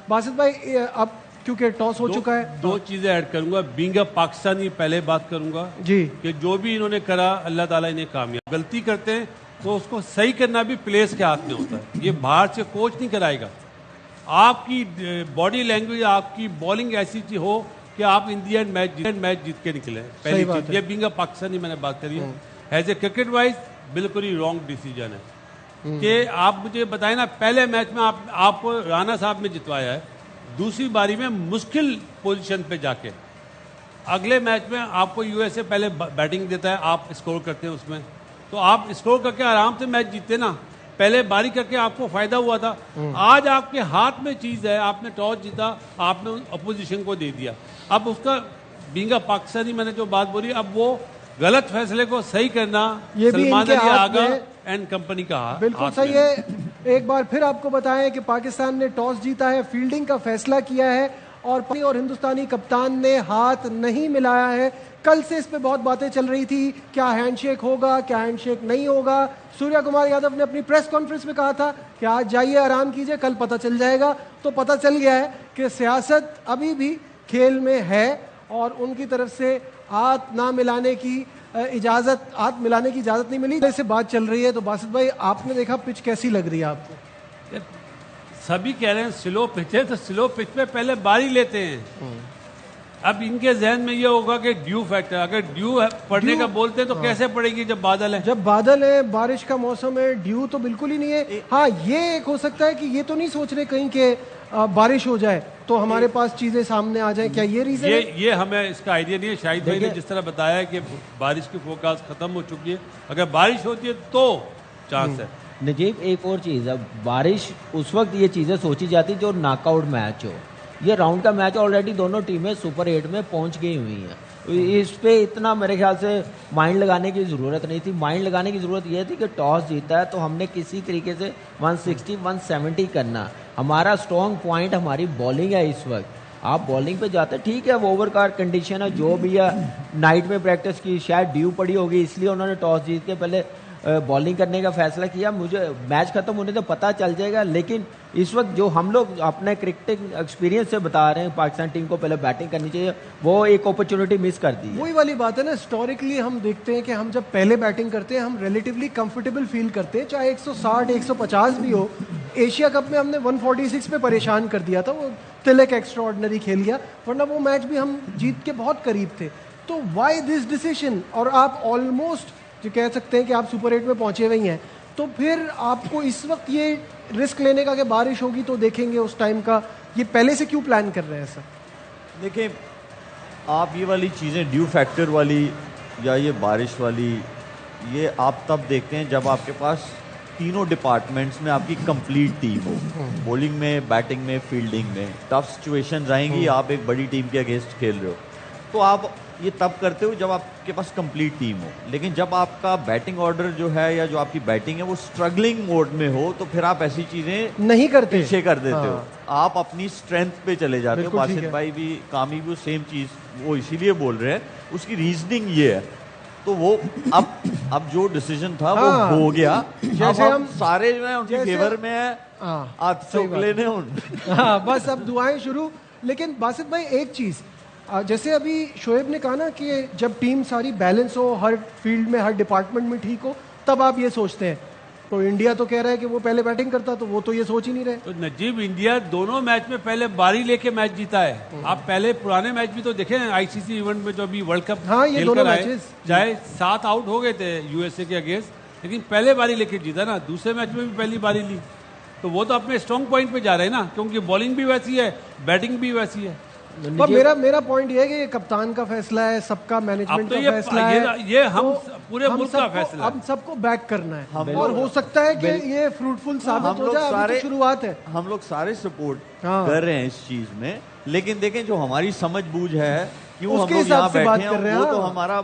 बासित भाई अब क्योंकि टॉस हो चुका है, दो चीजें ऐड करूंगा। बीइंग अ पाकिस्तानी पहले बात करूंगा जी कि जो भी इन्होंने करा अल्लाह ताला इन्हें कामयाब। गलती करते हैं तो उसको सही करना भी प्लेयर्स के हाथ में होता है, ये बाहर से कोच नहीं कराएगा। आपकी बॉडी लैंग्वेज, आपकी बॉलिंग ऐसी चीज हो कि आप इंडियन मैच जीत के निकले। पहली चीज ये बीइंग अ पाकिस्तानी मैंने बात करी है। एज ए क्रिकेट वाइज बिल्कुल ही रॉन्ग डिसीजन है कि आप मुझे बताएं ना, पहले मैच में आपको राणा साहब ने जितवाया है, दूसरी बारी में मुश्किल पोजीशन पे जाके, अगले मैच में आपको यूएसए पहले बैटिंग देता है, आप स्कोर करते हैं उसमें, तो आप स्कोर करके आराम से मैच जीतते ना। पहले बारी करके आपको फायदा हुआ था। आज आपके हाथ में चीज है, आपने टॉस जीता, आपने अपोजिशन को दे दिया। अब उसका बीइंग अ पाकिस्तानी मैंने जो बात बोली, अब वो गलत फैसले को सही करना ये भी सलमान इनके अली हाथ आगा में एंड कंपनी का बिल्कुल हाथ सही में है। एक बार फिर आपको बताएं कि पाकिस्तान ने टॉस जीता है, फील्डिंग का फैसला किया है और हिंदुस्तानी कप्तान ने हाथ नहीं मिलाया है। कल से इस पे बहुत बातें चल रही थी, क्या हैंडशेक होगा, क्या हैंडशेक नहीं होगा। सूर्या कुमार यादव ने अपनी प्रेस कॉन्फ्रेंस में कहा था कि आज जाइए आराम कीजिए, कल पता चल जाएगा। तो पता चल गया है कि सियासत अभी भी खेल में है और उनकी तरफ से हाथ ना मिलाने की इजाजत, हाथ मिलाने की इजाजत नहीं मिली। जैसे बात चल रही है तो बासित भाई आपने देखा पिच कैसी लग रही है आपको? सभी कह रहे हैं स्लो पिच है, तो स्लो पिच पे पहले बारी लेते हैं। अब इनके जहन में ये होगा कि ड्यू फैक्टर, अगर ड्यू पड़ने का बोलते हैं तो कैसे पड़ेगी जब बादल है? जब बादल है, बारिश का मौसम है, ड्यू तो बिल्कुल ही नहीं है। हाँ, ये एक हो सकता है कि ये तो नहीं सोच रहे कहीं के बारिश हो जाए तो हमारे पास चीजें सामने आ जाए, क्या ये रीजन है? ये हमें इसका आइडिया नहीं है। शाहिद भाई ने जिस तरह बताया है कि बारिश की फोरकास्ट खत्म हो चुकी है, अगर बारिश होती है तो चांस है। नजीब एक और चीज़ है, बारिश उस वक्त ये चीज़ें सोची जाती जो नॉकआउट मैच हो। ये राउंड का मैच ऑलरेडी दोनों टीमें सुपर 8 में पहुंच गई हुई हैं। इस पे इतना मेरे ख्याल से माइंड लगाने की ज़रूरत नहीं थी। माइंड लगाने की ज़रूरत ये थी कि टॉस जीता है तो हमने किसी तरीके से 160 170 करना। हमारा स्ट्रॉन्ग पॉइंट हमारी बॉलिंग है। इस वक्त आप बॉलिंग पे जाते, ठीक है वो ओवर कार कंडीशन है जो भी है, नाइट में प्रैक्टिस की, शायद ड्यू पड़ी होगी इसलिए उन्होंने टॉस जीत के पहले बॉलिंग करने का फैसला किया। मुझे मैच खत्म होने तो पता चल जाएगा, लेकिन इस वक्त जो हम लोग अपने क्रिकेटिंग एक्सपीरियंस से बता रहे हैं पाकिस्तान टीम को पहले बैटिंग करनी चाहिए, वो एक अपॉर्चुनिटी मिस कर दी है। वही वाली बात है ना, हिस्टोरिकली हम देखते हैं कि हम जब पहले बैटिंग करते हैं हम रिलेटिवली कंफर्टेबल फील करते हैं, चाहे 160 150 भी हो। एशिया कप में हमने 146 पे परेशान कर दिया था, वो तिलक एक्स्ट्राऑर्डिनरी खेल गया, वरना वो मैच भी हम जीत के बहुत करीब थे। तो व्हाई दिस डिसीजन? और आप ऑलमोस्ट जो कह सकते हैं कि आप सुपर 8 में पहुंचे हुए हैं, तो फिर आपको इस वक्त ये रिस्क लेने का कि बारिश होगी तो देखेंगे उस टाइम का, ये पहले से क्यों प्लान कर रहे हैं सर? देखिए, आप ये वाली चीज़ें ड्यू फैक्टर वाली या ये बारिश वाली, ये आप तब देखते हैं जब आपके पास तीनों डिपार्टमेंट्स में आपकी कंप्लीट टीम हो, बॉलिंग में, बैटिंग में, फील्डिंग में। टफ सिचुएशंस आएंगी, आप एक बड़ी टीम के अगेंस्ट खेल रहे हो, तो आप ये तब करते हो जब आपके पास कंप्लीट टीम हो। लेकिन जब आपका बैटिंग ऑर्डर जो है या जो आपकी बैटिंग है वो स्ट्रगलिंग मोड में हो, तो फिर आप ऐसी चीजें नहीं करते, पीछे कर देते हो, आप अपनी स्ट्रेंथ पे चले जाते हो। बासित भाई भी, कामी भी सेम चीज वो इसीलिए बोल रहे हैं, उसकी रीजनिंग ये है। तो वो अब जो डिसीजन था वो हो गया। जैसे हम सारे जो है उनके फेवर में है, आज चौक लेने बस अब दुआएं शुरू। लेकिन बासित भाई एक चीज, जैसे अभी शोएब ने कहा ना कि जब टीम सारी बैलेंस हो, हर फील्ड में, हर डिपार्टमेंट में ठीक हो, तब आप ये सोचते हैं। तो इंडिया तो कह रहा है कि वो पहले बैटिंग करता, तो वो तो ये सोच ही नहीं रहे। तो नजीब, इंडिया दोनों मैच में पहले बारी लेके मैच जीता है। आप पहले पुराने मैच भी तो देखे आईसीसी इवेंट में, जो अभी वर्ल्ड कप ये दोनों मैचेस, चाहे 7 आउट हो गए थे यूएसए के अगेंस्ट, लेकिन पहले बारी लेके जीता ना। दूसरे मैच में भी पहली बारी ली, तो वो तो अपने स्ट्रॉन्ग पॉइंट पे जा रहे हैं ना, क्योंकि बॉलिंग भी वैसी है, बैटिंग भी वैसी है। पर मेरा पॉइंट ये है कि ये कप्तान का फैसला है, सबका मैनेजमेंट तो का फैसला है, ये हम तो पूरे मुल्क का फैसला है। हम सबको बैक करना है और हो सकता है कि ये फ्रूटफुल साबित हो जाए। अभी तो शुरुआत है, हम लोग सारे सपोर्ट कर रहे हैं इस चीज में, लेकिन देखें जो हमारी समझ बूझ है, क्यों हम लोग यहाँ बैठे हैं, वो तो हमारा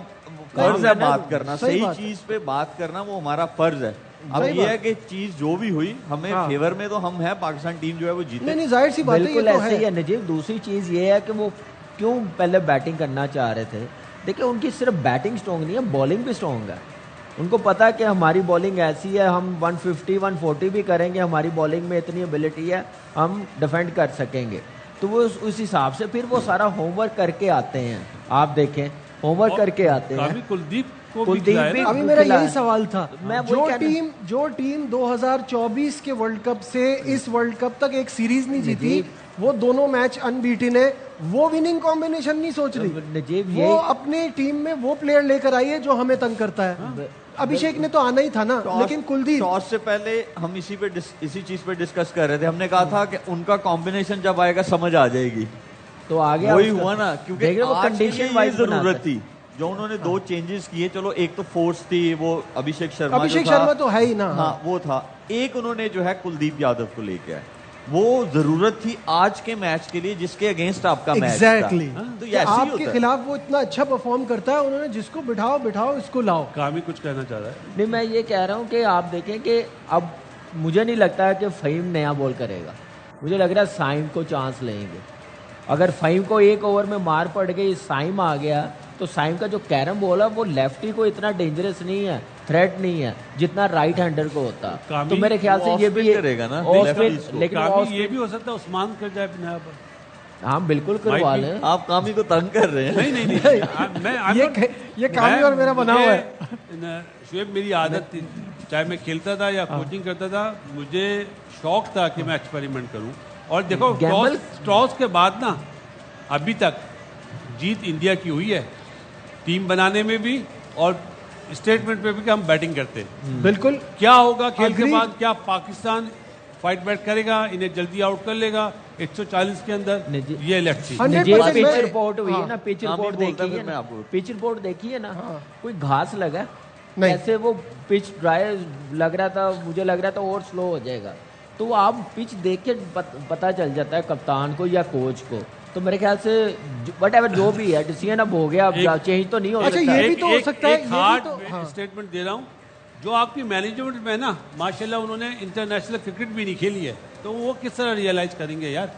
फर्ज है बात करना, सही चीज पे बात करना वो हमारा फर्ज है। अब ये है कि चीज जो भी हुई हमें फेवर में, तो हम है पाकिस्तान टीम जो है वो जीते। नहीं, जाहिर सी बात है, बिल्कुल ऐसे ही है नजीब। दूसरी चीज ये है कि वो क्यों पहले बैटिंग करना चाह रहे थे। देखिए, उनकी सिर्फ बैटिंग स्ट्रॉन्ग नहीं है, बॉलिंग भी स्ट्रॉन्ग है। उनको पता है कि हमारी बॉलिंग ऐसी है, हम 150 140 भी करेंगे, हमारी बॉलिंग में इतनी एबिलिटी है, हम डिफेंड कर सकेंगे। तो वो उस हिसाब से फिर वो सारा होमवर्क करके आते हैं। आप देखें, होमवर्क करके आते हैं। कुलदीप को भी कुलदीप खिलाया भी ना। अभी मेरा खिलाया। यही सवाल था, मैं वही जो टीम 2024 के वर्ल्ड कप से इस वर्ल्ड कप तक एक सीरीज नहीं जीती, वो दोनों मैच अनबीटन है, वो विनिंग कॉम्बिनेशन नहीं सोच रही, नजीब वो अपनी टीम में वो प्लेयर लेकर आई है जो हमें तंग करता है। अभिषेक ने तो आना ही था ना, लेकिन कुलदीप टॉस से पहले हम इसी चीज पे डिस्कस कर रहे थे। हमने कहा था कि उनका कॉम्बिनेशन जब आएगा समझ आ जाएगी, तो आ गया वही उसका। हुआ ना, क्योंकि देख रहे हो, वो आज के लिए कंडीशन ये वाइज जरूरत थी। जो उन्होंने 2 चेंजेस किए, चलो एक तो फोर्स थी, वो अभिषेक शर्मा तो है ही ना। हाँ वो था। एक उन्होंने जो है कुलदीप यादव को लेके आए, वो जरूरत थी आज के मैच के लिए जिसके अगेंस्ट आपका मैच एग्जैक्टली था। तो ये ऐसे ही आपके होता है। खिलाफ वो इतना अच्छा परफॉर्म करता है, उन्होंने जिसको बिठाओ इसको लाओ। कामी कुछ कहना चाह रहा है। नहीं, मैं ये कह रहा हूँ कि आप देखें कि अब मुझे नहीं लगता है कि फ़हीम नया बॉल करेगा। मुझे लग रहा है साइम को चांस लेंगे। अगर फ़हीम को एक ओवर में मार पड़ गई, साइम आ गया, तो साइम का जो कैरम बॉल है वो लेफ्टी को इतना डेंजरस नहीं है, थ्रेट नहीं है जितना राइट हैंडर को होता। कामी तो मेरे ख्याल से वो ये ऑफ भी स्पिन करेगा ना, ऑफ लेफ्ट स्पिन, इसको। लेकिन कामी ऑफ ये स्पिन भी हो सकता है उस्मान कर जाए अपने आप। हाँ बिल्कुल करवा माइट लें। आप कामी को तंग कर रहे हैं। नहीं मैं ये कामी और मेरा बना हुआ है। शुएब, मेरी आदत थी, चाहे मैं खेलता था या कोचिंग करता था, मुझे शौक था कि मैं एक्सपेरिमेंट करूं। और देखो, गैम्बल- टॉस के बाद ना अभी तक जीत इंडिया की हुई है, टीम बनाने में भी और स्टेटमेंट पे भी कि हम बैटिंग करते हैं। बिल्कुल क्या होगा खेल के Agreed. बाद? क्या पाकिस्तान फाइट बैक करेगा, इन्हें जल्दी आउट कर लेगा 140 के अंदर? नहीं, ये लेट्स सी। 100% पिच मैं- रिपोर्ट हुई है ना, पिच हाँ, रिपोर्ट अभी बोलता देखी फिर है मैं ना, आपको। पिच रिपोर्ट देखी है ना, कोई घास लगा नहीं। ऐसे वो पिच ड्राई लग रहा था, मुझे लग रहा था और स्लो हो जाएगा। तो आप पिच देख के पता चल जाता है कप्तान को या कोच को। तो मेरे ख्याल से वट एवर जो भी है डिसीजन अब हो गया, अब चेंज तो नहीं हो अच्छा, सकता। ये भी तो हो सकता है, एक ये भी हार्ड तो- हाँ। स्टेटमेंट दे रहा हूँ, जो आपकी मैनेजमेंट में ना, माशाल्लाह उन्होंने इंटरनेशनल क्रिकेट भी नहीं खेली है, तो वो किस तरह रियलाइज करेंगे यार?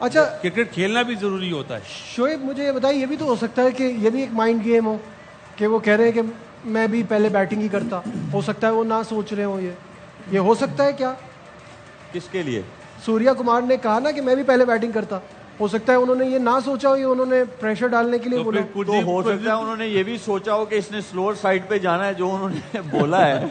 अच्छा क्रिकेट खेलना भी जरूरी होता है। शोएब, मुझे ये बताइए, ये भी तो हो सकता है कि ये भी एक माइंड गेम हो, कि वो कह रहे हैं कि मैं भी पहले बैटिंग ही करता। हो सकता है वो ना सोच रहे हो, ये हो सकता है क्या? किसके लिए? सूर्या कुमार ने कहा ना कि मैं भी पहले बैटिंग करता, हो सकता है उन्होंने ये ना सोचा हो, ये उन्होंने प्रेशर डालने के लिए तो बोला। फिर तो कुलदीप हो सकता है उन्होंने ये भी सोचा हो कि इसने स्लोअर साइड पे जाना है, जो उन्होंने बोला है।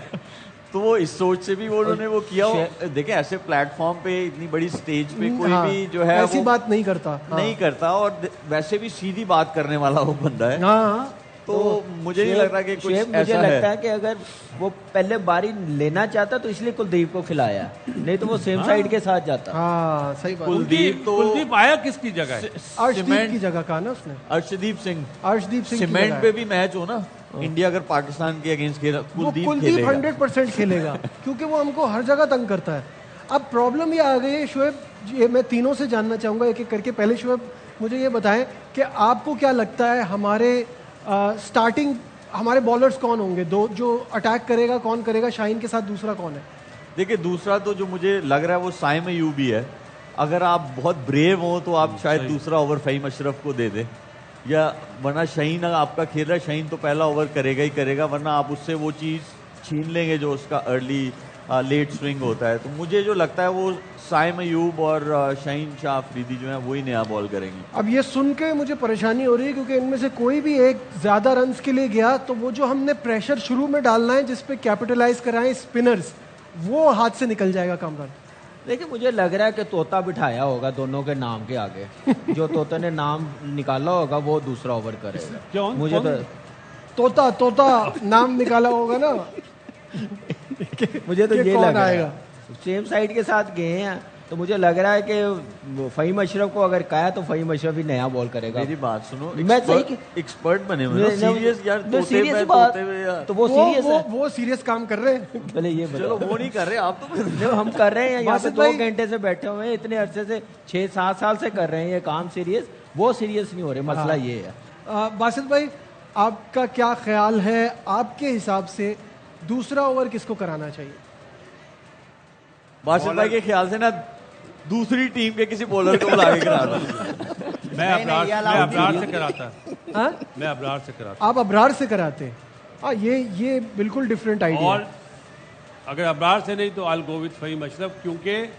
तो वो इस सोच से भी वो उन्होंने वो किया हो। देखें, ऐसे प्लेटफॉर्म पे इतनी बड़ी स्टेज पे कोई हाँ, भी जो है ऐसी वो बात नहीं करता। हाँ। नहीं करता, और वैसे भी सीधी बात करने वाला वो बंदा है। हाँ, तो मुझे नहीं लग रहा कि कुछ शेब, मुझे ऐसा लगता है। है कि अगर वो पहले बारी लेना चाहता तो इसलिए कुलदीप को खिलाया, नहीं तो वो सेम साइड के साथ जाता। हाँ, सही बात। कुलदीप आया किसकी जगह है? अर्शदीप की जगह कहा ना उसने, अर्शदीप सिंह अर्शदीप सिंह की सीमेंट जगह पे है। भी मैच हो ना, इंडिया अगर पाकिस्तान के अगेंस्ट खेला, वो कुलदीप कुलदीप खेलेगा। 100% खेलेगा, क्योंकि वो हमको हर जगह तंग करता है। अब प्रॉब्लम ये आ गई है शोएब, ये मैं तीनों से जानना चाहूंगा एक एक करके। पहले शोएब मुझे ये बताएं कि आपको क्या लगता है हमारे स्टार्टिंग हमारे बॉलर्स कौन होंगे? दो जो अटैक करेगा कौन करेगा? शाहीन के साथ दूसरा कौन है? देखिए, दूसरा तो जो मुझे लग रहा है वो साइम अयूब ही है। अगर आप बहुत ब्रेव हो तो आप शायद दूसरा ओवर फ़हीम अशरफ को दे दें, या वरना शाहीन आपका खेल रहा है, शाहीन तो पहला ओवर करेगा ही करेगा, वरना आप उससे वो चीज़ छीन लेंगे जो उसका अर्ली लेट स्विंग होता है। तो मुझे जो लगता है वो साइम अयूब और शाहीन शाह अफरीदी जो है वही नया बॉल करेंगे। अब ये सुन के मुझे परेशानी हो रही है, क्योंकि इनमें से कोई भी एक ज्यादा रन्स के लिए गया तो वो जो हमने प्रेशर शुरू में डालना है जिस पे कैपिटलाइज कराएं स्पिनर्स, वो हाथ से निकल जाएगा कामरान। देखिए, मुझे लग रहा है कि तोता बिठाया होगा दोनों के नाम के आगे। जो तोते ने नाम निकाला होगा वो दूसरा ओवर करेगा। क्यों? मुझे तो तोता नाम निकाला होगा ना। मुझे तो कि ये कौन लग रहा आएगा? है सेम साइड के साथ गए हैं, तो मुझे लग रहा है कि फ़हीम अशरफ को अगर कहा तो फ़हीम अशरफ ही नया बॉल करेगा। मेरी बात सुनो, मैं सही एक्सपर्ट बने हुए हैं, सीरियस यार, तोते सीरियस में बात, तोते में यार। तो वो सीरियस है। वो सीरियस काम कर रहे हैं। पहले ये चलो बताओ। वो नहीं कर रहे, आप तो कर रहे जो हम कर रहे हैं यहाँ पे बासित 2 भाई- घंटे से बैठे हुए हैं, इतने अरसे से 6-7 साल से कर रहे हैं ये काम सीरियस। वो सीरियस नहीं हो रहे, मसला ये है। बासित भाई, आपका क्या ख्याल है? आपके हिसाब से दूसरा ओवर किसको कराना चाहिए? बासित भाई के ख्याल से ना दूसरी टीम के किसी बॉलर को बुला के करा दो। मैं नहीं, ये अबरार allowed से नहीं कराता। हाँ? मैं अबरार से कराता। आप अबरार से कराते? हाँ, ये बिल्कुल डिफरेंट आइडिया। और अगर अब्रार से नहीं तो आई गो विद फहीम अशरफ, क्योंकि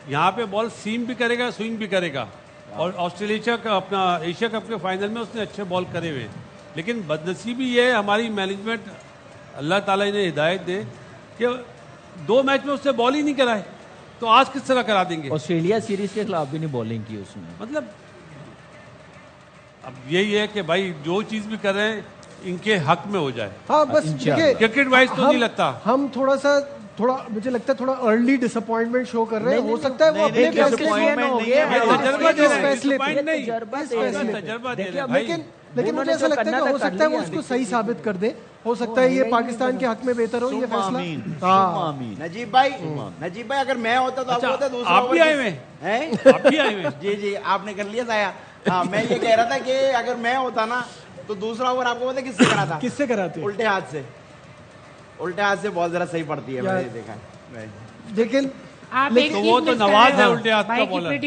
यहाँ पे बॉल सीम भी करेगा, स्विंग भी करेगा। और ऑस्ट्रेलिया का अपना एशिया कप के फाइनल में उसने अच्छे बॉल करे हुए, लेकिन बदनसीबी ये है हमारी मैनेजमेंट, अल्लाह ताला इन्हें हिदायत दे कि 2 मैच में उससे बॉल ही नहीं कराए, तो आज किस तरह करा देंगे। ऑस्ट्रेलिया सीरीज के खिलाफ भी नहीं बॉलिंग की उसने। मतलब अब यही है कि भाई जो चीज भी कर रहे हैं इनके हक में हो जाए। हाँ बस देखिए, क्रिकेट वाइज तो नहीं लगता। हम थोड़ा मुझे लगता है थोड़ा अर्ली डिसअपॉइंटमेंट शो कर रहे हैं। हो सकता है वो अपने फैसले लेकिन मुझे ऐसा लगता है कि हो सकता है वो उसको सही साबित कर दे। हो सकता है ये पाकिस्तान के हक में बेहतर हो ये फैसला। हाँ नजीब भाई अगर मैं होता तो आपको होता दूसरा। आप भी आए हुए हैं? आप भी आए हुए। जी आपने कर लिया था। हाँ, मैं ये कह रहा था कि अगर मैं होता ना तो दूसरा ओवर आपको पता किससे करा था? किससे कराते? उल्टे हाथ से बहुत जरा सही पड़ती है, मैंने देखा। लेकिन तो वो तो नवाज है उल्टे हाथ का बॉलर।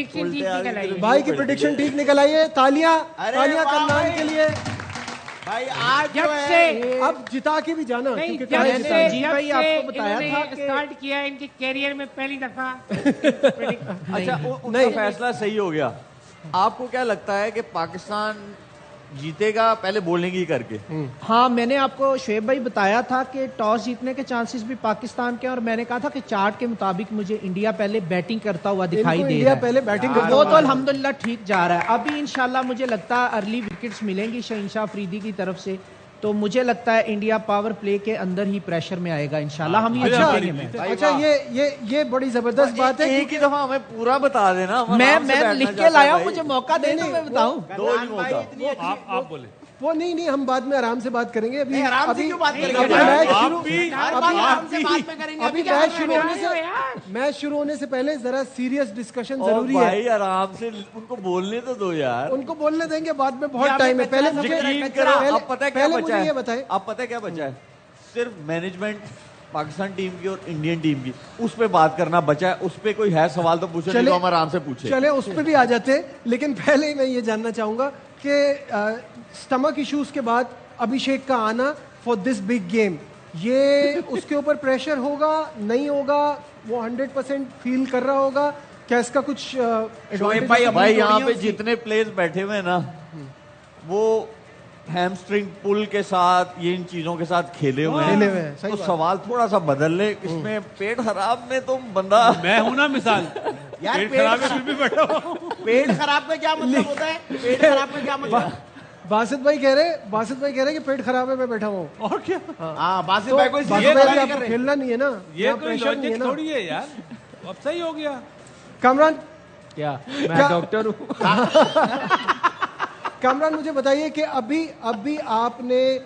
भाई की प्रेडिक्शन ठीक निकल आई है। तालियां करनान के लिए। भाई आज जब से अब जिता के भी जाना, नहीं, क्योंकि जब कल से जिताना। जी भाई आपको बताया था कि स्टार्ट किया इनके कैरियर में पहली दफा। अच्छा, उनका फैसला सही हो गया। आपको क्या लगता है कि पाकिस्तान जीतेगा पहले बॉलिंग ही करके? हाँ, मैंने आपको शुएब भाई बताया था कि टॉस जीतने के चांसेस भी पाकिस्तान के, और मैंने कहा था कि चार्ट के मुताबिक मुझे इंडिया पहले बैटिंग करता हुआ दिखाई इनको दे इंडिया रहा है। पहले बैटिंग करता वो हुआ तो अल्हम्दुलिल्लाह ठीक जा रहा है। अभी इंशाल्लाह मुझे लगता है अर्ली विकेट्स मिलेंगी शहीनशाह अफरीदी की तरफ से, तो मुझे लगता है इंडिया पावर प्ले के अंदर ही प्रेशर में आएगा इंशाल्लाह। हम ये जीतेंगे मैच। अच्छा, ये बड़ी जबरदस्त बात है। एक ही दफा हमें पूरा बता देना। मैं लिख के लाया हूं, मुझे मौका दे दो, मैं बताऊं। दो ही मौका। आप बोले वो नहीं हम बाद में आराम से बात करेंगे। अभी आराम से क्यों बात करेंगे? अभी मैच आप शुरू भी- अभी मैच शुरू होने से पहले जरा सीरियस डिस्कशन और जरूरी है। भाई आराम से उनको बोलने तो दो यार। उनको बोलने देंगे, बाद में बहुत टाइम है। पहले मुझे यकीन करो, अब पता है क्या पहले बचा मुझे है? ये बताएं। अब पता है क्या बचा है? सिर्फ मैनेजमेंट पाकिस्तान टीम की और इंडियन टीम की, उस पे बात करना बचा है। उस पे कोई है सवाल तो पूछे, नहीं तो हम आराम से पूछे। चले उस पर भी आ जाते हैं, लेकिन पहले मैं ये जानना चाहूंगा कि स्टमक इश्यूज के बाद अभिषेक का आना फॉर दिस बिग गेम, ये उसके ऊपर प्रेशर होगा नहीं होगा? वो 100% फील कर रहा होगा क्या? इसका कुछ भाई यहाँ पे जितने प्लेयर्स बैठे हुए हैं ना, वो हैमस्ट्रिंग पुल के साथ ये इन चीजों के साथ खेले हुए हैं। सही तो बात। सवाल थोड़ा सा बदल ले। इसमें पेट खराब में तो बंदा मैं हूं ना मिसाल। यार, पेट खराब है फिर भी बैठा हूं। पेट खराब का क्या मतलब होता है? पेट खराब का क्या मतलब? बासित भाई कह रहे कि पेट खराब है, मैं बैठा हूँ। और क्या, हाँ, बासित तो भाई कोई बासित serious भाई बात भी नहीं कर आपको रहे। खेलना नहीं है ना, ये यहाँ कोई प्रेशर नहीं है लॉजिक ना। थोड़ी है यार। अब सही हो गया। कामरान क्या मैं डॉक्टर हूँ? कामरान मुझे बताइए कि अभी आपने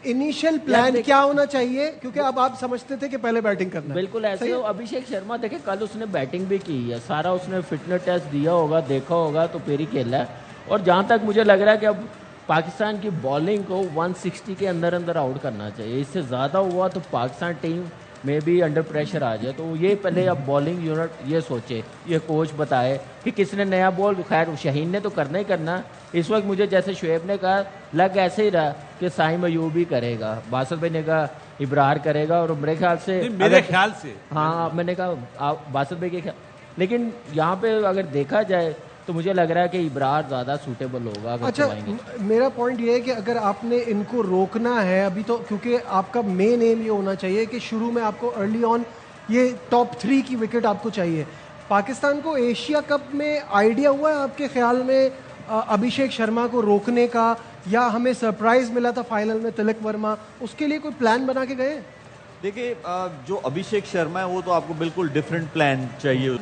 इनिशियल प्लान क्या होना चाहिए, क्योंकि अब आप समझते थे कि पहले बैटिंग करना है। बिल्कुल ऐसे सही हो। है? अभिषेक शर्मा देखे कल उसने बैटिंग भी की है, सारा उसने फिटनेस टेस्ट दिया होगा, देखा होगा, तो फिर ही खेला है। और जहाँ तक मुझे लग रहा है कि अब पाकिस्तान की बॉलिंग को 160 के अंदर अंदर आउट करना चाहिए। इससे ज़्यादा हुआ तो पाकिस्तान टीम में भी अंडर प्रेशर आ जाए। तो ये पहले अब बॉलिंग यूनिट ये सोचे, ये कोच बताए कि किसने नया बॉल, खैर शाहीन ने तो करना ही करना। इस वक्त मुझे जैसे शुएब ने कहा, लग ऐसे ही रहा कि साइम अयूबी करेगा, बासित भाई ने कहा इब्रार करेगा, और मेरे ख्याल से मेरे ख्याल से हाँ, मैंने कहा बासित भाई के ख्याल, लेकिन यहाँ पे अगर देखा जाए तो मुझे लग रहा है कि इब्रार ज़्यादा सूटेबल होगा अगर अच्छा, खिलाएंगे। मेरा पॉइंट ये है कि अगर आपने इनको रोकना है अभी, तो क्योंकि आपका मेन एम ये होना चाहिए कि शुरू में आपको अर्ली ऑन ये टॉप 3 की विकेट आपको चाहिए। पाकिस्तान को एशिया कप में आइडिया हुआ है आपके ख्याल में अभिषेक शर्मा को रोकने का, या हमें सरप्राइज मिला था फाइनल में तिलक वर्मा, उसके लिए कोई प्लान बना के गए? देखिए, जो अभिषेक शर्मा है वो तो आपको बिल्कुल डिफरेंट प्लान चाहिए।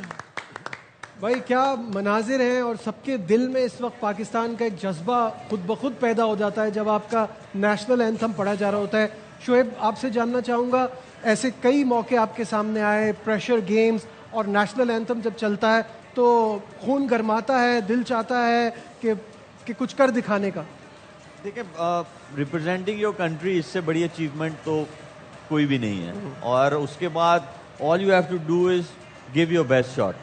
भाई क्या मनाजिर हैं, और सबके दिल में इस वक्त पाकिस्तान का एक जज्बा खुद ब खुद पैदा हो जाता है जब आपका नेशनल एंथम पढ़ा जा रहा होता है। शुएब, आपसे जानना चाहूँगा, ऐसे कई मौके आपके सामने आए, प्रेशर गेम्स और नेशनल एंथम जब चलता है तो खून गरमाता है, दिल चाहता है कि कुछ कर दिखाने का। देखिए, रिप्रेजेंटिंग योर कंट्री, इससे बड़ी अचीवमेंट तो कोई भी नहीं है। और उसके बाद all you have to do is give your best shot.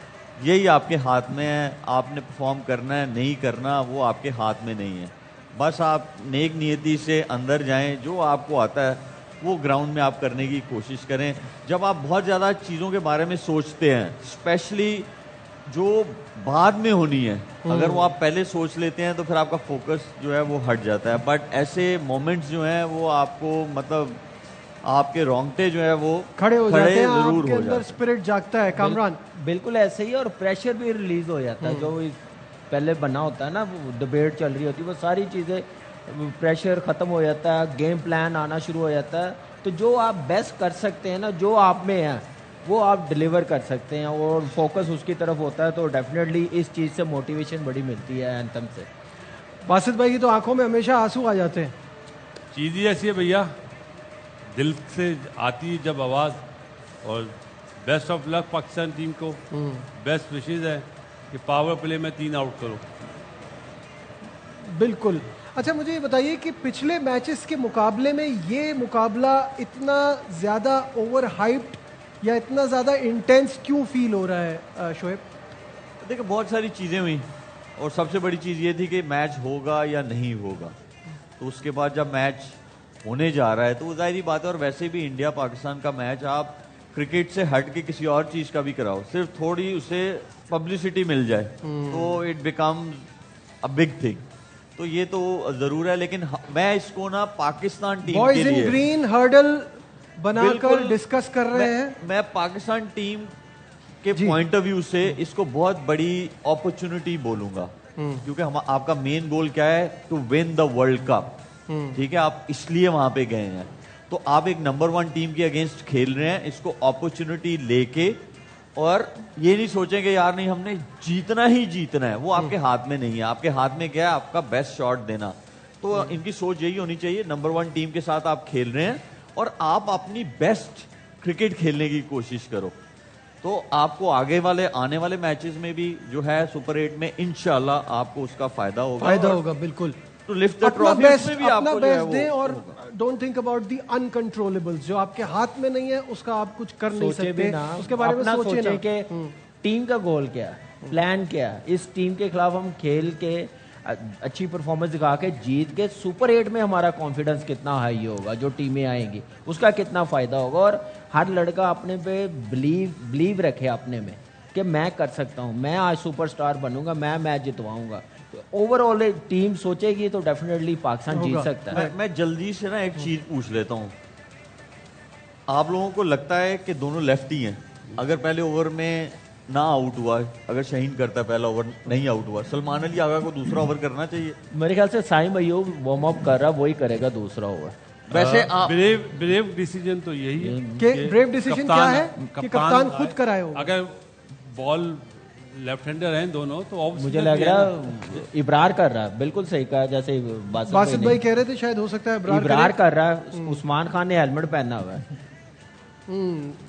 यही आपके हाथ में है। आपने परफॉर्म करना है, नहीं करना वो आपके हाथ में नहीं है। बस आप नेक नियति से अंदर जाएं, जो आपको आता है वो ग्राउंड में आप करने की कोशिश करें। जब आप बहुत ज़्यादा चीज़ों के बारे में सोचते हैं, स्पेशली जो बाद में होनी है, अगर वो आप पहले सोच लेते हैं तो फिर आपका फोकस जो है वो हट जाता है। बट ऐसे मोमेंट्स जो हैं वो आपको मतलब आपके रोंगटे जो है वो खड़े हो जाते हैं, जरूर आपके हो अंदर जाते हैं। स्पिरिट जागता है। कामरान, बिल्कुल ऐसे ही, और प्रेशर भी रिलीज हो जाता है। जो पहले बना होता है ना, वो डिबेट चल रही होती है, वो सारी चीज़ें, प्रेशर ख़त्म हो जाता है, गेम प्लान आना शुरू हो जाता है। तो जो आप बेस्ट कर सकते हैं ना, जो आप में है वो आप डिलीवर कर सकते हैं, और फोकस उसकी तरफ होता है, तो डेफिनेटली इस चीज़ से मोटिवेशन बड़ी मिलती है एंथम से। बासित भाई की तो आंखों में हमेशा आंसू आ जाते हैं। चीज़ ही ऐसी है भैया, दिल से आती है जब आवाज़। और best of luck Pakistan team को, बेस्ट विशेज है कि पावर प्ले में 3 आउट करो। बिल्कुल। अच्छा, मुझे ये बताइए कि पिछले मैचेस के मुकाबले में ये मुकाबला इतना ज़्यादा ओवर हाइप्ड या इतना ज़्यादा इंटेंस क्यों फील हो रहा है शोएब? देखिए बहुत सारी चीज़ें हुई, और सबसे बड़ी चीज़ ये थी कि मैच होगा या नहीं होगा। तो उसके बाद जब मैच होने जा रहा है तो वो जाहिर बात है, और वैसे भी इंडिया पाकिस्तान का मैच आप क्रिकेट से हट के किसी और चीज़ का भी कराओ, सिर्फ थोड़ी उसे पब्लिसिटी मिल जाए तो it becomes a big thing. तो ये तो ज़रूर है, लेकिन मैं इसको ना पाकिस्तान टीम के बॉयज इन लिए ग्रीन हर्डल बनाकर बिल्कुल डिस्कस कर रहे हैं। मैं पाकिस्तान टीम के जी। पॉइंट ऑफ व्यू से इसको बहुत बड़ी अपॉर्चुनिटी बोलूंगा, क्योंकि हम आपका मेन गोल क्या है? To win the world cup. ठीक है, आप इसलिए वहां पे गए हैं, तो आप एक नंबर 1 टीम के अगेंस्ट खेल रहे हैं, इसको अपॉर्चुनिटी लेके, और ये नहीं सोचेंगे यार नहीं हमने जीतना ही जीतना है, वो आपके हाथ में नहीं है। आपके हाथ में क्या है? आपका बेस्ट शॉट देना। तो इनकी सोच यही होनी चाहिए, नंबर 1 टीम के साथ आप खेल रहे हैं और आप अपनी बेस्ट क्रिकेट खेलने की कोशिश करो, तो आपको आगे वाले आने वाले मैचेस में भी जो है सुपर 8 में इंशाल्लाह आपको उसका फायदा होगा। बिल्कुल। टू लिफ्ट द अपना ट्रॉफी बेस्ट में भी आपको जो है वो दें, और होगा। Don't think about the uncontrollables. जो आपके हाथ में नहीं है उसका आप कुछ कर नहीं सोचे भी सकते, ना, उसके बारे में अपना सोचे ना। कि टीम का गोल क्या है, प्लान क्या है, इस टीम के खिलाफ हम खेल के अच्छी परफॉर्मेंस दिखा के जीत के सुपर 8 में हमारा कॉन्फिडेंस कितना हाई होगा, जो टीमें आएंगी उसका कितना फायदा होगा। और हर लड़का अपने पे बिलीव रखे अपने में कि मैं कर सकता हूँ, मैं आज सुपरस्टार बनूंगा, मैं मैच जितवाऊंगा। तो ओवरऑल टीम सोचेगी तो डेफिनेटली पाकिस्तान जीत सकता है। मैं जल्दी से ना एक चीज पूछ लेता हूँ, आप लोगों को लगता है कि दोनों लेफ्टी हैं, अगर पहले ओवर में ना आउट हुआ, अगर शहीन करता है पहला ओवर नहीं आउट हुआ, सलमान अली आगा को दूसरा ओवर करना चाहिए? मेरे ख्याल से साइम अयूब वार्म अप कर रहा, वही करेगा दूसरा ओवर। वैसे आप ब्रेव डिसीजन तो यही है कि ब्रेव डिसीजन क्या है कि कप्तान खुद कराए हो। अगर बॉल लेफ्ट हैंडर हैं दोनों तो obviously मुझे लग रहा इब्रार कर रहा है, बिल्कुल सही कहा, जैसे बासित भाई कह रहे थे शायद हो सकता है इब्रार कर रहा है। उस्मान खान ने हेलमेट पहना हुआ है।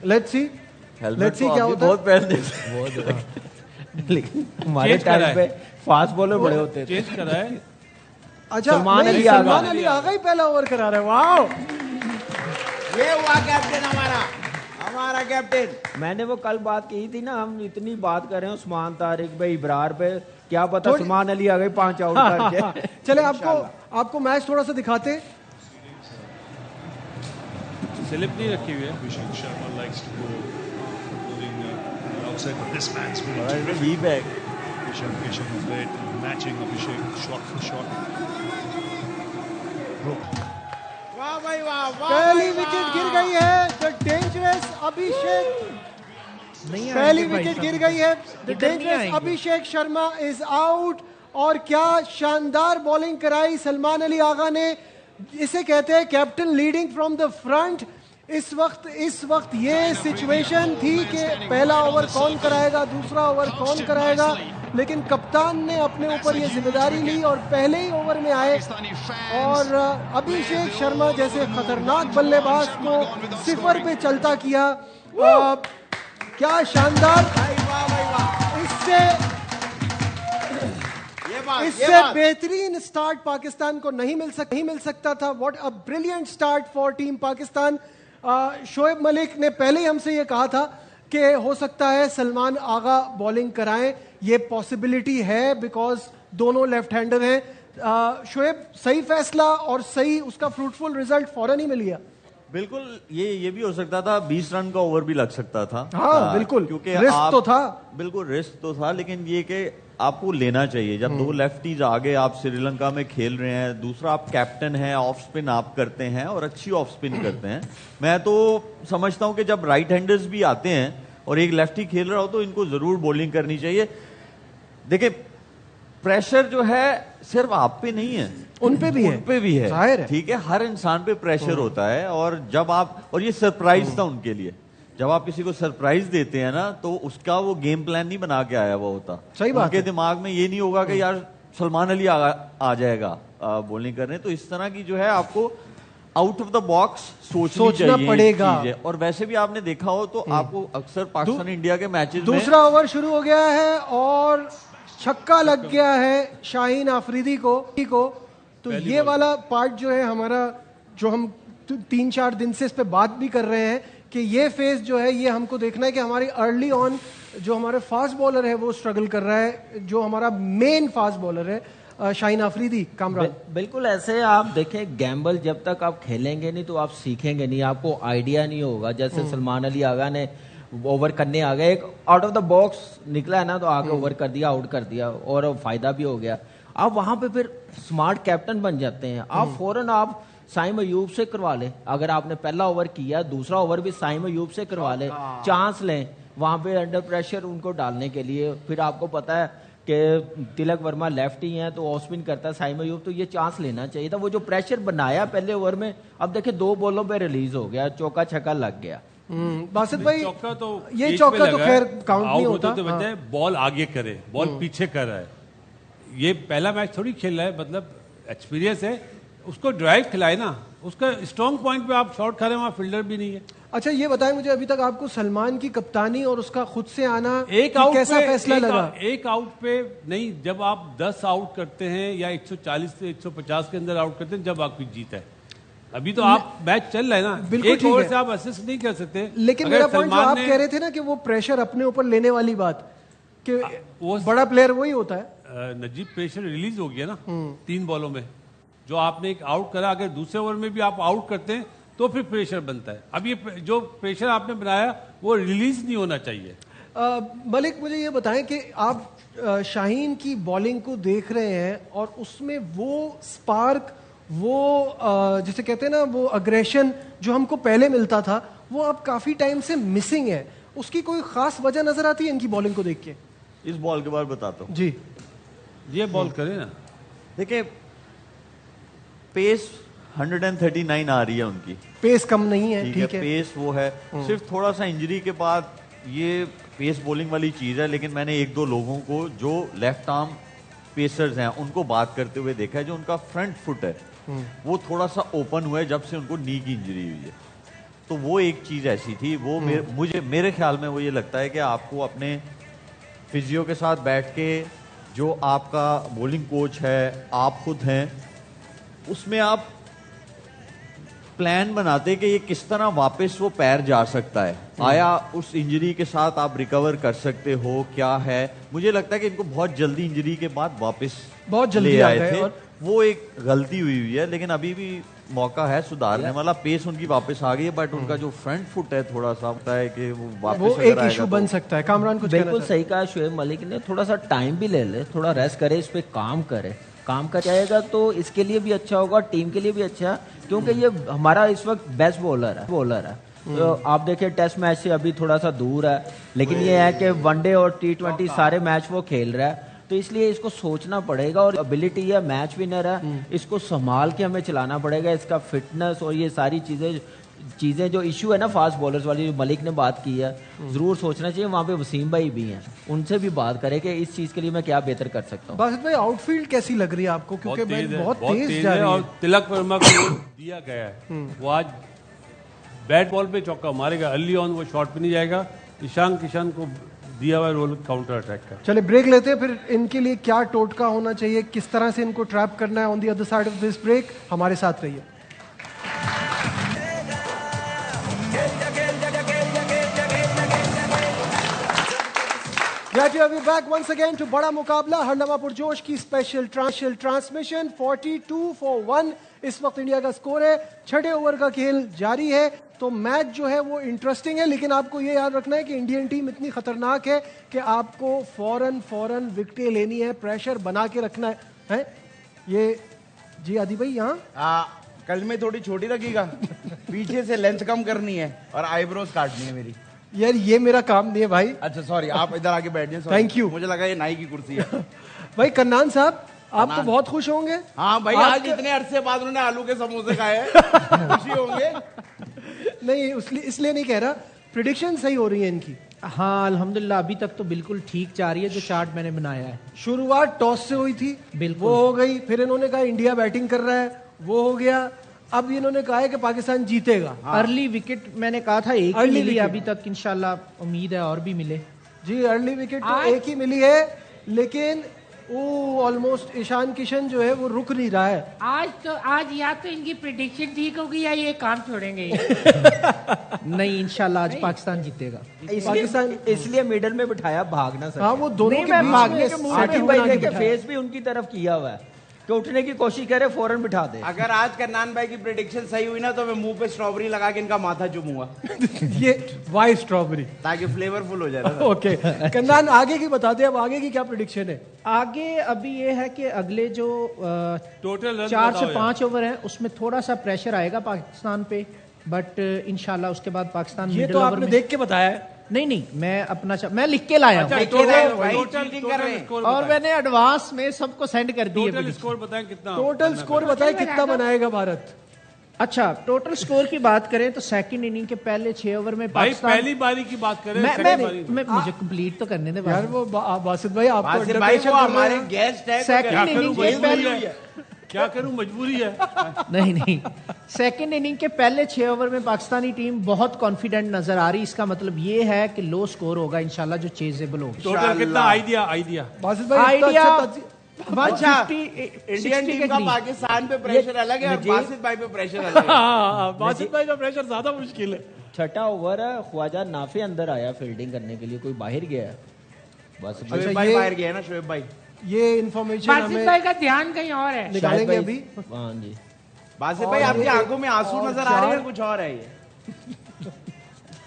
लेट्स सी हेलमेट see क्या होता है। बहुत पहन देते हैं। लेकिन हमारे Change करा टाइम है। पे फास्ट बॉलर बड़े होते थे। चेंज करा है। अच्छा, सलमान नहीं, अली आगा। सलमान अली आगा ही पहला ओवर करा रहे हैं। वाह, ये हुआ कैप्टन हमारा कैप्टन। मैंने वो कल बात की थी ना, हम इतनी बात कर रहे हैं उस्मान तारिक भाई इब्रार पे, क्या पता सलमान अली आ गई 5 आउट करके। चले आपको मैच थोड़ा सा दिखाते। स्लिप नहीं रखी हुई है। Abhishek Sharma likes to go moving outside, but this man's very Alright, terrific. be back. Kishan was late, matching Abhishek shot for shot. वाह भाई वाह, वाह पहली भाई विकेट वाह। गिर गई है, द डेंजरस अभिषेक। नहीं पहली आएंगे भाई विकेट गिर साहब। गई है, द इधर नहीं डेंजरस आएंगे। Abhishek Sharma is out. और क्या शानदार बॉलिंग कराई सलमान अली आगा ने। इसे कहते हैं captain leading from the front. इस वक्त ये सिचुएशन थी कि पहला ओवर कौन कराएगा, दूसरा ओवर कौन कराएगा, लेकिन कप्तान ने अपने ऊपर ये जिम्मेदारी ली और पहले ही ओवर में आए और अभिषेक शर्मा जैसे खतरनाक बल्लेबाज को 0 पे चलता किया। क्या शानदार, भाई वाह भाई वाह। इससे बेहतरीन स्टार्ट पाकिस्तान को नहीं मिल सकता था। What a brilliant start for team Pakistan. Shoaib Malik ने पहले ही हमसे ये कहा था कि हो सकता है सलमान आगा बॉलिंग कराएं, ये पॉसिबिलिटी है बिकॉज दोनों लेफ्ट हैंडर हैं। शोएब, सही फैसला और सही उसका फ्रूटफुल रिजल्ट फौरन ही मिल गया। बिल्कुल, ये भी हो सकता था, 20 रन का ओवर भी लग सकता था। हाँ, बिल्कुल, क्योंकि रिस्क तो था। बिल्कुल रिस्क तो था, लेकिन ये कि आपको लेना चाहिए। जब दो लेफ्टीज आगे आप श्रीलंका में खेल रहे हैं, दूसरा आप कैप्टन हैं, ऑफ स्पिन आप करते हैं और अच्छी ऑफ स्पिन करते हैं। मैं तो समझता हूं कि जब राइट हैंडर्स भी आते हैं और एक लेफ्टी खेल रहा हो तो इनको जरूर बॉलिंग करनी चाहिए। देखिए, प्रेशर जो है सिर्फ आप पे नहीं है, उन पे भी है, जाहिर है। ठीक है, हर इंसान पे प्रेशर होता है। और जब आप, और ये सरप्राइज था उनके लिए, जब आप किसी को सरप्राइज देते हैं ना, तो उसका वो गेम प्लान नहीं बना के आया हुआ होता। सही बात उनके है। दिमाग में ये नहीं होगा कि यार सलमान अली आ जाएगा बॉलिंग करने। तो इस तरह की जो है आपको आउट ऑफ द बॉक्स सोचना पड़ेगा। और वैसे भी आपने देखा हो तो आपको अक्सर पाकिस्तान इंडिया के मैचेस में दूसरा ओवर शुरू हो गया है और छक्का लग गया है शाहीन आफरीदी को। तो ये वाला पार्ट जो है हमारा, जो हम 3-4 दिन से इस पे बात भी कर रहे हैं कि ये फेज जो है, ये हमको देखना है कि हमारी अर्ली ऑन जो हमारे फास्ट बॉलर है वो स्ट्रगल कर रहा है, जो हमारा मेन फास्ट बॉलर है शाहीन आफरीदी। कामरान, बिल्कुल ऐसे आप देखें, गैम्बल जब तक आप खेलेंगे नहीं तो आप सीखेंगे नहीं, आपको आइडिया नहीं होगा। जैसे सलमान अली आगा ने ओवर करने आ गए, एक आउट ऑफ द बॉक्स निकला है ना, तो आगे ओवर कर दिया, आउट कर दिया और फायदा भी हो गया। आप वहां पे फिर स्मार्ट कैप्टन बन जाते हैं। आप फौरन आप साइम अयूब से करवा लें। अगर आपने पहला ओवर किया, दूसरा ओवर भी साइम अयूब से करवा लें, चांस लें वहां पे अंडर प्रेशर उनको डालने के लिए। फिर आपको पता है कि तिलक वर्मा लेफ्टी हैं तो ऑफ स्पिन करता है साइम अयूब, तो ये चांस लेना चाहिए था। वो जो प्रेशर बनाया पहले ओवर में, अब देखिए 2 बॉलों पे रिलीज हो गया, चौका छक्का लग गया। बासित भाई, चौका तो ये एज चौका पे तो लगा खैर है। काउंट नहीं आउट होता। होते तो बच्चे बॉल आगे करे, बॉल पीछे कर रहा है। ये पहला मैच थोड़ी खेल रहा है, मतलब एक्सपीरियंस है, उसको ड्राइव खिलाए ना। उसका स्ट्रॉन्ग पॉइंट पे आप शॉट खा रहे हैं, वहां फील्डर भी नहीं है। अच्छा, ये बताएं मुझे, अभी तक आपको सलमान की कप्तानी और उसका खुद से आना एक आउट कैसा पे, फैसला लगा? एक आउट पे नहीं, जब आप 10 आउट करते हैं या 140 से 150 के अंदर आउट करते हैं, जब आपकी जीत है। अभी तो आप मैच चल रहा है ना, बिल्कुल एक ठीक ओवर है। से आप असिस्ट नहीं कर सकते। लेकिन अगर मेरा पॉइंट जो सलमान आप ने- कह रहे थे ना कि वो प्रेशर अपने ऊपर लेने वाली बात, कि वो- बड़ा प्लेयर वही होता है। नजीब प्रेशर रिलीज हो गया ना 3 बॉलों में, जो आपने एक आउट करा। अगर दूसरे ओवर में भी आप आउट करते हैं तो फिर प्रेशर बनता है। अब ये जो प्रेशर आपने बनाया वो रिलीज नहीं होना चाहिए। मलिक, मुझे ये बताएं कि आप शाहीन की बॉलिंग को देख रहे हैं और उसमें वो स्पार्क, वो जिसे कहते हैं ना, वो अग्रेशन जो हमको पहले मिलता था, वो अब काफी टाइम से मिसिंग है। उसकी कोई खास वजह नजर आती है इनकी बॉलिंग को देख के? इस बॉल के बाद बताता हूँ जी। ये बॉल करे ना, देखिए पेस 139 आ रही है उनकी, पेस कम नहीं है, ठीक है। पेस वो है, सिर्फ थोड़ा सा इंजरी के बाद ये पेस बॉलिंग वाली चीज है। लेकिन मैंने 1-2 लोगों को जो लेफ्ट आर्म पेसर्स हैं उनको बात करते हुए देखा है, जो उनका फ्रंट फुट है वो थोड़ा सा ओपन हुआ है जब से उनको नी की इंजरी हुई है। तो वो एक चीज ऐसी थी, वो मेरे ख्याल में वो ये लगता है कि आपको अपने फिजियो के साथ बैठ के, जो आपका बॉलिंग कोच है, आप खुद हैं, उसमें आप प्लान बनाते कि ये किस तरह वापस वो पैर जा सकता है। आया उस इंजरी के साथ आप रिकवर कर सकते हो, क्या है। मुझे लगता है कि इनको बहुत जल्दी इंजरी के बाद वापस बहुत जल्दी ले आ आए गए थे। और वो एक गलती हुई है, लेकिन अभी भी मौका है सुधारने वाला। पेस उनकी वापस आ गई है, बट उनका जो फ्रंट फुट है थोड़ा सा होता है कि वो वापस वो अगर एक आएगा इशू तो- बन सकता है। कामरान कुछ कहना बिल्कुल चाहते हैं? सही कहा शुएब मलिक ने, थोड़ा सा टाइम भी ले ले, थोड़ा रेस्ट करे, इस पे काम करे। काम कर जाएगा तो इसके लिए भी अच्छा होगा, टीम के लिए भी अच्छा, क्योंकि ये हमारा इस वक्त बेस्ट बॉलर है। तो आप देखिए टेस्ट मैच से अभी थोड़ा सा दूर है, लेकिन ये है कि वनडे और T20 सारे मैच वो खेल रहा है, तो इसलिए इसको सोचना पड़ेगा। और एबिलिटी है, मैच विनर है, इसको संभाल के हमें चलाना पड़ेगा। इसका फिटनेस और ये सारी चीजें जो इशू है ना फास्ट बॉलर्स वाली, जो मलिक ने बात की है, जरूर सोचना चाहिए। वहां पे वसीम भाई भी हैं, उनसे भी बात करें कि इस चीज के लिए मैं क्या बेहतर कर सकता हूँ। बासित भाई, आउटफील्ड कैसी लग रही है आपको? क्योंकि बहुत तेज जा है। रही और है। तिलक वर्मा को दिया गया है, वो आज बैट बॉल पे चौका मारेगा, अर्ली ऑन वो शॉट पे नहीं जाएगा। ईशान किशन को दिया हुआ रोल काउंटर अटैक का। चले ब्रेक लेते हैं, फिर इनके लिए क्या टोटका होना चाहिए, किस तरह से इनको ट्रैप करना है on the other side of this break. हमारे साथ रहिए। Glad to have you back once again to बड़ा मुकाबला हरनमा पुरजोश की स्पेशल ट्रांसमिशन 42 for 1 इस वक्त इंडिया का स्कोर है, छठे ओवर का खेल जारी है। तो मैच जो है वो इंटरेस्टिंग है, लेकिन आपको ये याद रखना है कि इंडियन टीम इतनी खतरनाक है कि आपको फौरन विकेटें लेनी है, प्रेशर बना के रखना है। ये जी आदि भाई यहाँ कल में थोड़ी छोटी लगेगा, पीछे से लेंथ कम करनी है और आईब्रोज काटनी है मेरी। यार ये मेरा काम नहीं है भाई। अच्छा सॉरी, आप इधर आके बैठ जाइए। Thank you. मुझे लगा ये नाई की कुर्सी है। भाई कन्नान साहब, आप तो बहुत खुश होंगे। हाँ भाई, आज इतने अरसे बाद उन्होंने आलू के समोसे खाए हैं, खुशी होंगे। नहीं इसलिए नहीं कह रहा, प्रिडिक्शन सही हो रही है इनकी। हाँ अल्हम्दुलिल्लाह, अभी तक तो बिल्कुल ठीक जा रही है जो चार्ट मैंने बनाया है। शुरुआत टॉस से हुई थी, बिल्कुल वो हो गई, फिर इन्होंने कहा इंडिया बैटिंग कर रहा है, वो हो गया। अब इन्होंने कहा है कि पाकिस्तान जीतेगा। अर्ली विकेट मैंने कहा था एक ही अर्ली मिली, विकेट। अभी तक इंशाल्लाह उम्मीद है और भी मिले। जी अर्ली विकेट तो एक ही मिली है, लेकिन वो ऑलमोस्ट ईशान किशन जो है वो रुक नहीं रहा है। आज या तो इनकी प्रिडिक्शन ठीक होगी या ये काम छोड़ेंगे। नहीं इंशाल्लाह आज पाकिस्तान जीतेगा। इसलिए मिडल में बिठाया, भाग ना सके। हाँ वो दोनों नहीं, के मैं बीच भागने में के मुंह setting पे बना भाई के के बिठाया। फेस भी उनकी तरफ किया हुआ है कि उठने की कोशिश करे, फौरन बिठा दे। अगर आज कन्नान भाई की प्रिडिक्शन सही हुई ना, तो मैं मुंह पे स्ट्रॉबेरी लगा के इनका माथा चूमूंगा, ये वाई स्ट्रॉबेरी। ताकि फ्लेवरफुल हो जाए। ओके कन्नान, आगे की बता दे, अब आगे की क्या प्रिडिक्शन है? आगे अभी ये है कि अगले जो टोटल 4 से 5 ओवर है उसमें थोड़ा सा प्रेशर आएगा पाकिस्तान पे, बट इंशाल्लाह उसके बाद पाकिस्तान ये मिडिल तो ओवर आपने में। देख के बताया है। नहीं मैं मैं लिख के लाया हूँ और मैंने एडवांस में सबको सेंड कर दिए। टोटल स्कोर बताएं कितना? टोटल स्कोर बताएं कितना बनाएगा भारत? अच्छा, टोटल स्कोर की बात करें तो सेकंड इनिंग के पहले 6 ओवर में भाई पाकिस्तान। पहली बारी की बात करें, मैं सेकंड बारी में। मुझे कंप्लीट तो करने दे यार वो बासित भाई आप तो वासिफ भाई underpressure वो कर रहे हमारे हैं। गेस्ट है। सेकंड इनिंग के पहले क्या करूं, मजबूरी है। नहीं सेकंड इनिंग के पहले 6 ओवर में पाकिस्तानी टीम बहुत कॉन्फिडेंट नजर आ रही। इसका मतलब ये है कि लो स्कोर होगा इंशाल्लाह, जो चेजेबल होगी। टोटल कितना आइडिया? बासित भाई इतना आइडिया अच्छा 150 इंडियन टीम का पाकिस्तान पे प्रेशर अलग है और बासित भाई पे प्रेशर अलग है। बासित भाई का प्रेशर ज्यादा मुश्किल है। छठा ओवर है, ख्वाजा नाफे अंदर आया फील्डिंग करने के लिए, कोई बाहर गया है बस। शोएब भाई बाहर गए ना, शोएब भाई। ये इन्फॉर्मेशन बासित हमें भाई का ध्यान कहीं और है। निकालेंगे अभी। हाँ जी, बासित भाई आपकी आंखों में आंसू नजर आ रहे हैं, कुछ और है ये।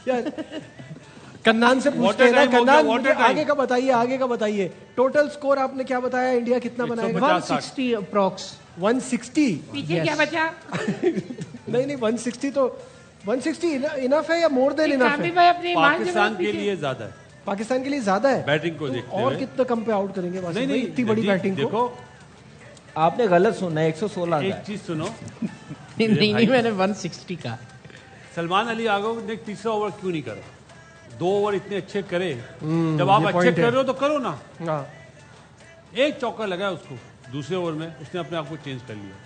यार कन्नान से पूछते हैं ना, कन्नान मुझे आगे का बताइए। टोटल स्कोर आपने क्या बताया, इंडिया कितना बनाएगा? 160 अप्रॉक्स 160। पीछे क्या बचा? नहीं 160 तो 160 इनफ है या मोर देन इनफ कामिल है? भाई अपनी ईमान से पाकिस्तान बहुत के पीछे। लिए ज्यादा है पाकिस्तान के लिए ज्यादा है बैटिंग को तो देखते और हुए। कितना कम पे आउट करेंगे बासित भाई इतनी बड़ी जी, बैटिंग को? देखो आपने गलत सुना है, 116 एक का है। चीज सुनो, नहीं मैंने 160 का। सलमान अली आगो ने तीसरा ओवर क्यों नहीं करा? 2 ओवर इतने अच्छे करे, जब आप अच्छे कर रहे हो तो करो ना। हाँ एक चौका लगा उसको दूसरे ओवर में, उसने अपने आप को चेंज कर लिया।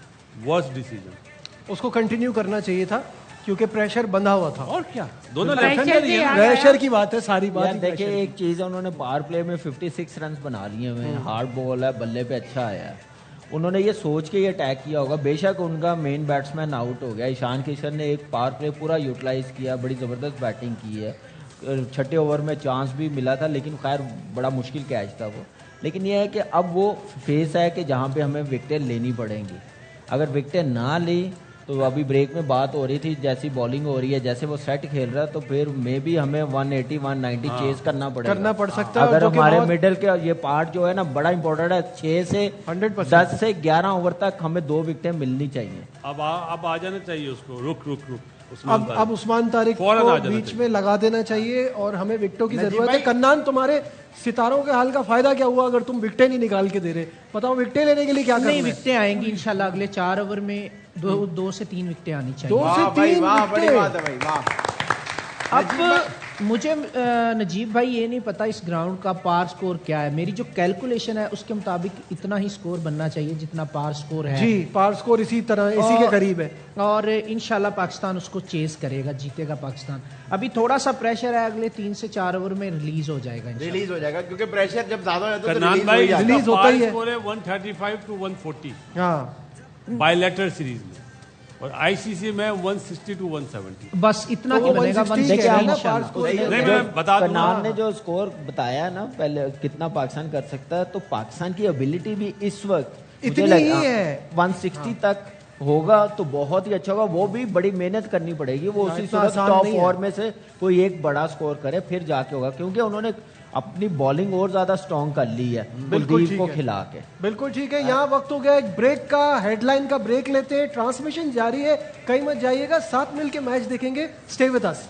Worst decision. उसको कंटिन्यू करना चाहिए था क्योंकि प्रेशर बंधा हुआ था। और क्या, दोनों Pressure लेफ्ट हैंडर ही है। भी आ- प्रेशर की बात है, सारी बात यार ही देखिए, pressure की। एक चीज है, उन्होंने पावर प्ले में 56 रन बना लिए हुए हैं, हार्ड बॉल है, बल्ले पे अच्छा आया है। उन्होंने ये सोच के ये अटैक किया होगा। बेशक उनका मेन बैट्समैन आउट हो गया, ईशान किशन ने एक पावर प्ले पूरा यूटिलाइज किया, बड़ी ज़बरदस्त बैटिंग की है। छठे ओवर में चांस भी मिला था, लेकिन खैर बड़ा मुश्किल कैच था वो। लेकिन ये है कि अब वो फेस है कि जहाँ पे हमें विकेटें लेनी पड़ेंगी। अगर विकेटें ना ली तो अभी ब्रेक में बात हो रही थी, जैसी बॉलिंग हो रही है, जैसे वो सेट खेल रहा है, तो फिर मे भी हमें 180 190 चेस करना पड़ेगा। करना पड़ सकता है, अगर जो कि हमारे बहुत- मिडिल के ये पार्ट जो है ना बड़ा इंपॉर्टेंट है। 6 से 100% 10 से 11 ओवर तक हमें 2 विकेटें मिलनी चाहिए। अब आ जाना चाहिए उसको। रुक अब उस्मान तारिक फौरन को आ जाना बीच चाहिए। में लगा देना चाहिए और हमें विकेटों की नजीब जरूरत है। भाई- कन्नान, तुम्हारे सितारों के हाल का फायदा क्या हुआ अगर तुम विकेटें नहीं निकाल के दे रहे? बताओ विकेटें लेने के लिए क्या करना नहीं है? विकेटें आएंगी इंशाल्लाह, अगले 4 ओवर में 2 से 3 विकेटें आनी चाहिए। 2 से वाह भाई 3 वाह, बड़ी विकेटें। बात है भाई, वाह। अब मुझे नजीब भाई ये नहीं पता इस ग्राउंड का पार स्कोर क्या है। मेरी जो कैलकुलेशन है उसके मुताबिक इतना ही स्कोर बनना चाहिए जितना पार स्कोर है। जी पार स्कोर इसी तरह इसी के करीब है। और इंशाल्लाह पाकिस्तान उसको चेस करेगा, जीतेगा पाकिस्तान। अभी थोड़ा सा प्रेशर है, अगले 3 से 4 ओवर में रिलीज हो जाएगा इंशाल्लाह। रिलीज हो जाएगा क्योंकि प्रेशर जब ज्यादा हो जाता है तो करनान रिलीज हो भाई, ही जाता है। रिलीज होता ही है। स्कोर है 135 to 140 हाँ बायलैटरल सीरीज में, और आईसीसी में 160 to 170। बस इतना तो ही वो बनेगा। 160 देखिए, कह रहे हैं ना, इंशाल्लाह। पार स्कोर नहीं, मैं बता दूं कनान ना। ने जो स्कोर बताया ना पहले कितना पाकिस्तान कर सकता है, तो पाकिस्तान की एबिलिटी भी इस वक्त मुझे इतनी लगा ही है। 160 तक होगा तो बहुत ही अच्छा होगा। वो भी बड़ी मेहनत करनी पड़ेगी, वो उसी इतना सूरत आसान टॉप नहीं है। 4 में से कोई एक बड़ा स्कोर करे फिर जाके होगा, क्योंकि उन्होंने अपनी बॉलिंग और ज्यादा स्ट्रांग कर ली है बिल्कुल कुलदीप ठीक को है। खिला के। बिल्कुल ठीक है। यहाँ वक्त हो गया एक ब्रेक का, हेडलाइन का ब्रेक लेते हैं। ट्रांसमिशन जारी है, कहीं मत जाइएगा, साथ मिलके मैच देखेंगे। Stay with us.